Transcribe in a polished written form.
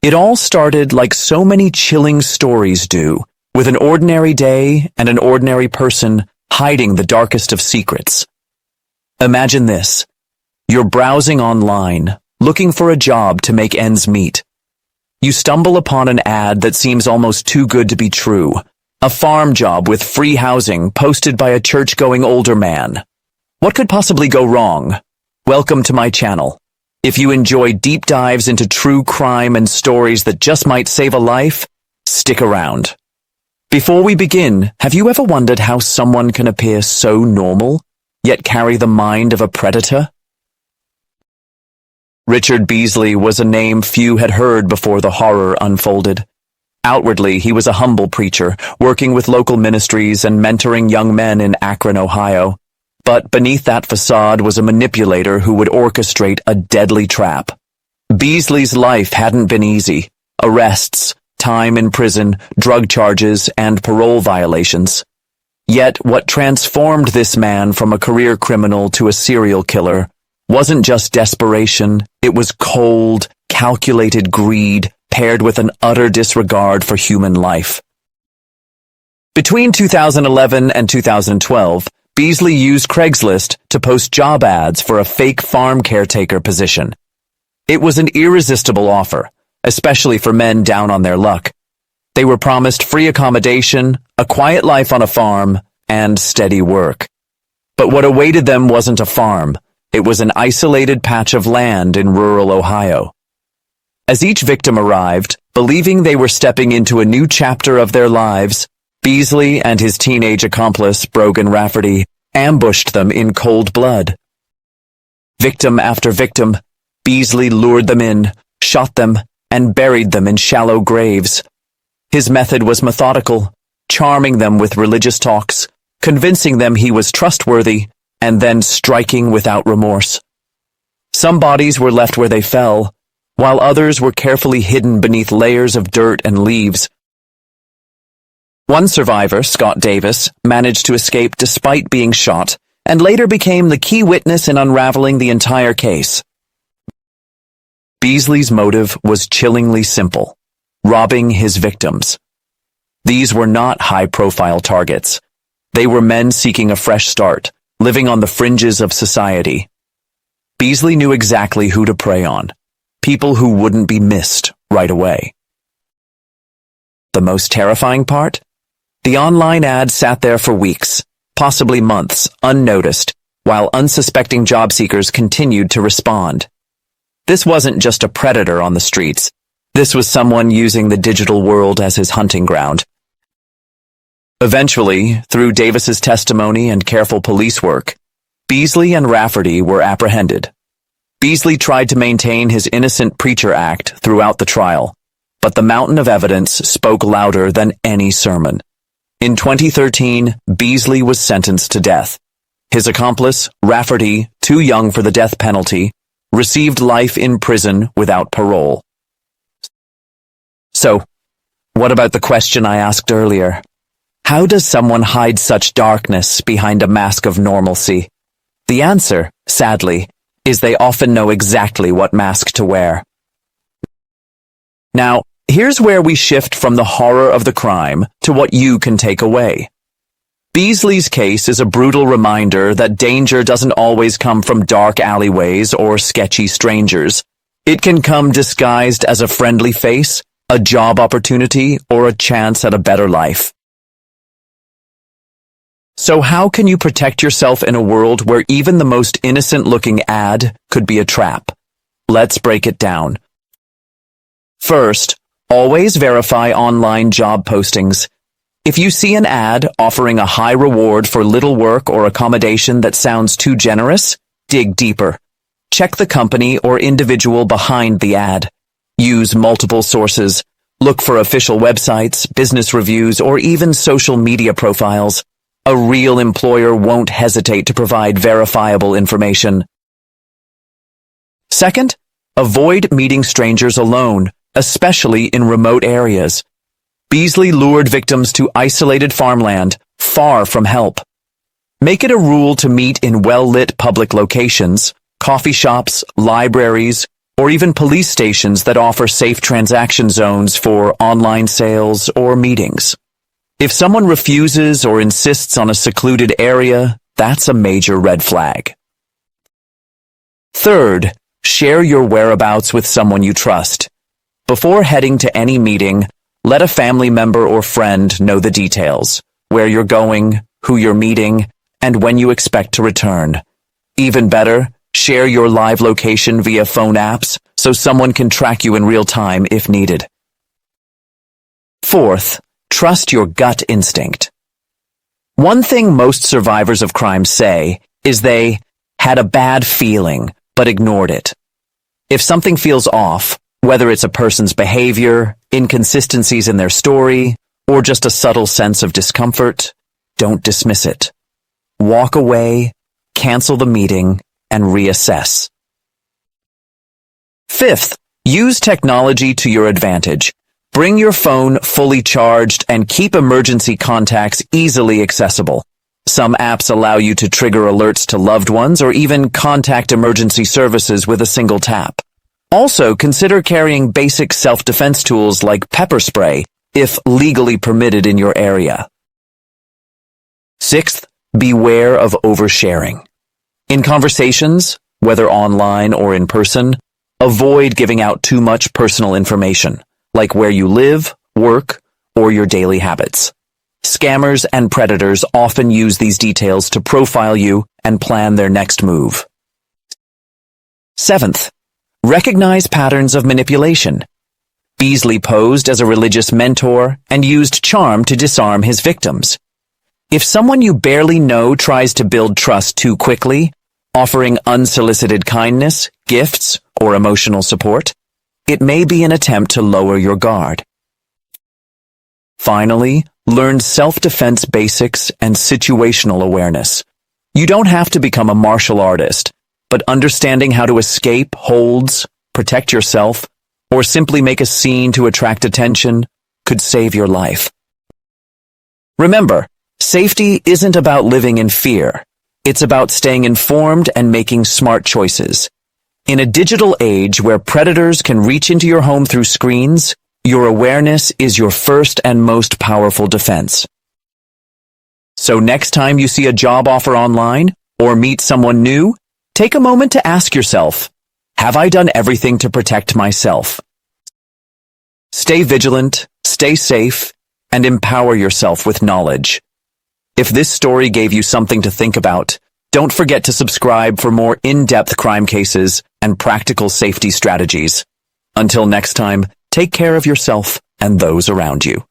It all started like so many chilling stories do, with an ordinary day and an ordinary person hiding the darkest of secrets. Imagine this. You're browsing online, looking for a job to make ends meet. You stumble upon an ad that seems almost too good to be true. A farm job with free housing posted by a church-going older man. What could possibly go wrong? Welcome to my channel. If you enjoy deep dives into true crime and stories that just might save a life, stick around. Before we begin, have you ever wondered how someone can appear so normal, yet carry the mind of a predator? Richard Beasley was a name few had heard before the horror unfolded. Outwardly, he was a humble preacher, working with local ministries and mentoring young men in Akron, Ohio. But beneath that facade was a manipulator who would orchestrate a deadly trap. Beasley's life hadn't been easy. Arrests, time in prison, drug charges, and parole violations. Yet what transformed this man from a career criminal to a serial killer wasn't just desperation, it was cold, calculated greed paired with an utter disregard for human life. Between 2011 and 2012, Beasley used Craigslist to post job ads for a fake farm caretaker position. It was an irresistible offer, especially for men down on their luck. They were promised free accommodation, a quiet life on a farm, and steady work. But what awaited them wasn't a farm. It was an isolated patch of land in rural Ohio. As each victim arrived, believing they were stepping into a new chapter of their lives, Beasley and his teenage accomplice, Brogan Rafferty, ambushed them in cold blood. Victim after victim, Beasley lured them in, shot them, and buried them in shallow graves. His method was methodical, charming them with religious talks, convincing them he was trustworthy, and then striking without remorse. Some bodies were left where they fell, while others were carefully hidden beneath layers of dirt and leaves. One survivor, Scott Davis, managed to escape despite being shot, and later became the key witness in unraveling the entire case. Beasley's motive was chillingly simple: robbing his victims. These were not high-profile targets. They were men seeking a fresh start, living on the fringes of society. Beasley knew exactly who to prey on, people who wouldn't be missed right away. The most terrifying part? The online ad sat there for weeks, possibly months, unnoticed, while unsuspecting job seekers continued to respond. This wasn't just a predator on the streets. This was someone using the digital world as his hunting ground. Eventually, through Davis's testimony and careful police work, Beasley and Rafferty were apprehended. Beasley tried to maintain his innocent preacher act throughout the trial, but the mountain of evidence spoke louder than any sermon. In 2013, Beasley was sentenced to death. His accomplice, Rafferty, too young for the death penalty, received life in prison without parole. So, what about the question I asked earlier? How does someone hide such darkness behind a mask of normalcy? The answer, sadly, is they often know exactly what mask to wear. Now, here's where we shift from the horror of the crime to what you can take away. Beasley's case is a brutal reminder that danger doesn't always come from dark alleyways or sketchy strangers. It can come disguised as a friendly face, a job opportunity, or a chance at a better life. So how can you protect yourself in a world where even the most innocent-looking ad could be a trap? Let's break it down. First, always verify online job postings. If you see an ad offering a high reward for little work or accommodation that sounds too generous, dig deeper. Check the company or individual behind the ad. Use multiple sources. Look for official websites, business reviews, or even social media profiles. A real employer won't hesitate to provide verifiable information. Second, avoid meeting strangers alone, especially in remote areas. Beasley lured victims to isolated farmland, far from help. Make it a rule to meet in well-lit public locations, coffee shops, libraries, or even police stations that offer safe transaction zones for online sales or meetings. If someone refuses or insists on a secluded area, that's a major red flag. Third, share your whereabouts with someone you trust. Before heading to any meeting, let a family member or friend know the details, where you're going, who you're meeting, and when you expect to return. Even better, share your live location via phone apps so someone can track you in real time if needed. Fourth, trust your gut instinct. One thing most survivors of crime say is they had a bad feeling but ignored it. If something feels off, whether it's a person's behavior, inconsistencies in their story, or just a subtle sense of discomfort, don't dismiss it. Walk away, cancel the meeting, and reassess. Fifth, use technology to your advantage. Bring your phone fully charged and keep emergency contacts easily accessible. Some apps allow you to trigger alerts to loved ones or even contact emergency services with a single tap. Also, consider carrying basic self-defense tools like pepper spray, if legally permitted in your area. Sixth, beware of oversharing. In conversations, whether online or in person, avoid giving out too much personal information, like where you live, work, or your daily habits. Scammers and predators often use these details to profile you and plan their next move. Seventh, recognize patterns of manipulation. Beasley posed as a religious mentor and used charm to disarm his victims. If someone you barely know tries to build trust too quickly, offering unsolicited kindness, gifts, or emotional support, it may be an attempt to lower your guard. Finally, learn self-defense basics and situational awareness. You don't have to become a martial artist, but understanding how to escape holds, protect yourself, or simply make a scene to attract attention could save your life. Remember, safety isn't about living in fear. It's about staying informed and making smart choices. In a digital age where predators can reach into your home through screens, your awareness is your first and most powerful defense. So next time you see a job offer online or meet someone new, take a moment to ask yourself, have I done everything to protect myself? Stay vigilant, stay safe, and empower yourself with knowledge. If this story gave you something to think about, don't forget to subscribe for more in-depth crime cases and practical safety strategies. Until next time, take care of yourself and those around you.